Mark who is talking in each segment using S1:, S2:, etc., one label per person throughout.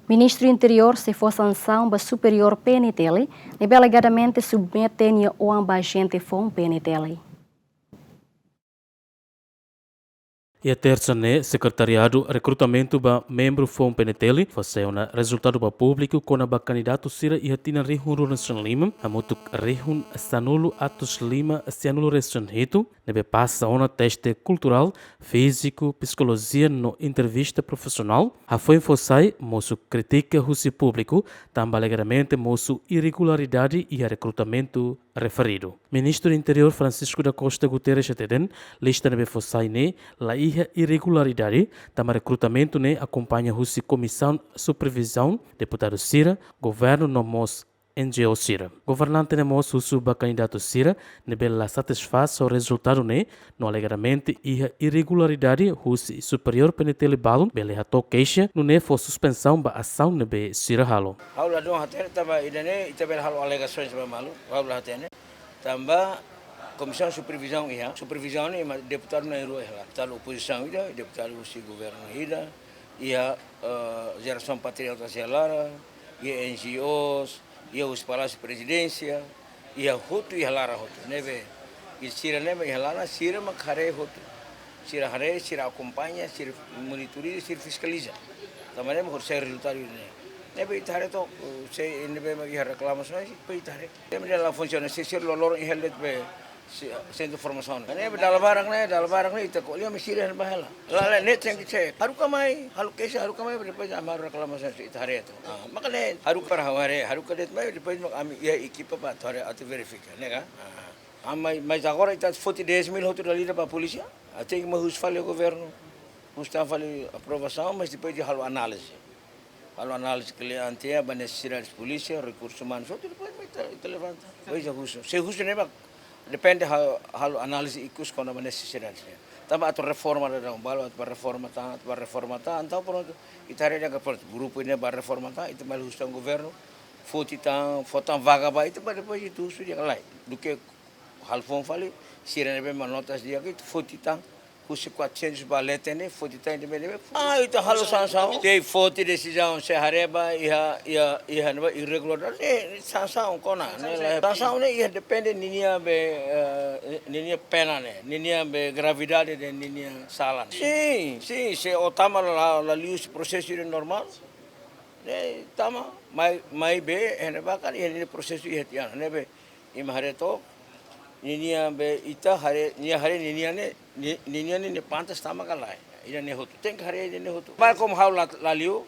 S1: Ministro do Interior se for sanção ba superior PNTL, alegadamente submetem o agente fom PNTL.
S2: E a terça secretariado recrutamento ba membro fom PNTL fazeu na resultado ba público com a candidato sira e atina rehun Ronson Lima a mutuk rehun sanulo atos Lima sanulo reston hitu nebe passa ona teste cultural físico psicologia no entrevista profissional a foi fosai moço critica husi público tambalegadamente moço irregularidade e a recrutamento referido. Ministro do Interior Francisco da Costa Guterres ateden lista nebe fosai la irregularidade, tama recrutamento acompanha a Comissão Supervisão, deputado Sira, governo no MOS NGO Sira. Governante no MOS o candidato Sira, nebela satisfaz o resultado no alegadamente irregularidade o superior penitele balum, bele hato queixa, no for suspensão ba ação nebe Sira halo.
S3: Haula dong hatene tama idane itabel halo alegações ba malu, haula hatene tamba Comissão de Supervisão supervisão ni deputado na rua lá, deputado oposição deputado do governo e a geração patriota Lara, e NGOs, e os palácios de presidência, e a Hutu e a Lara Hutu, neve e Sira neve e Lara Sira macare Hutu, Sira hare Sira acompanha, Sira monitoriza, Sira fiscaliza, também neve o seu resultado neve itare to se neve ia reclamações e itare neve ela funciona se Sira lolo e helet be sendo formação. Né, dalam barang ni kita kolya mesirah bahala. Lala net yang kita. Haru kamai depois amar reclamação itu hari itu. Maka ne haru perhaware, haru kadet mai depois ami ia equipa pa tore atu verifica, né ka? Mas agora está 10 mil outro ali para a polícia. Até que mas falei o governo, está falei aprovação, mas depois de halo análise. Halo análise que ele antea a necessidade de polícia, recursos humanos, depois itu levanta. Veja justo. Se justo ne depende hal análise ikus quando a necessidade. Também a reforma da balo a reforma tá, então pronto. Itare yang ke grupo ini ba reforma tá, itu malu hustang governo. Fotan vaga ba itu depois itu sudah lain. Do que hal fom fali, sirene be manotas dia que fotitang Husi 400 balete ne fotitang de bele. Itu halo sansao. Te foti decisão se hareba ia no irregular. Sansao kona ne. Sansao ne ia depende ninia pena ne. Ninia be gravidade de ninia salan. Sim, se otama la lius processo normal. Ne tama mai be ene bakal ia processo ia tiana ne be imhareto ninia be ita hare ninia ne pantas tama kalai ida ne hotu teng hare ne hotu ba kom haula laliu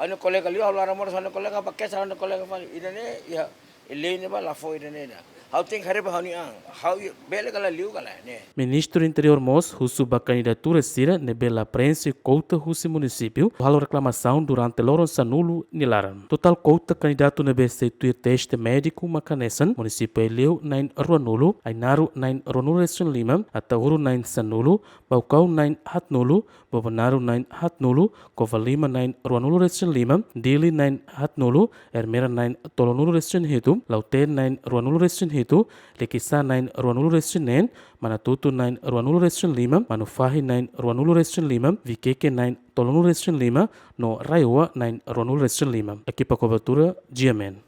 S3: ane kolega liu haula ramor sana kolega pakai sana kolega fali ida ne ya ele ne ba la fo ida ne na how teng hare ba hani ang how bele kala liu kala ne.
S2: Ministro do Interior Mos husuba candidatura Sira nebela prensa couta husi município halo reclamação durante loron sanulo nilaran total couta candidato nebe setuir teste médico makanesan município eleu nain ruanulo ainaru nain ruanulo Reson Lima atauru nain sanulo baukau nain hatnulo bobanaru nain hatnulo kovalima nain ruanulo Reson Lima dili nain hatnulo ermera nain tolonulo Reson hitu lauten nain ruanulo Reson hitu lekisa nain ruanulo Reson nen Manatutu 9 Ruanulo Reson Lima, Manufahi 9 Ruanulo Reson Lima, Vikeke 9 Tolonulo Reson Lima, no Raiwa 9 Ruanulo Reson Lima. Equipa cobertura GMN.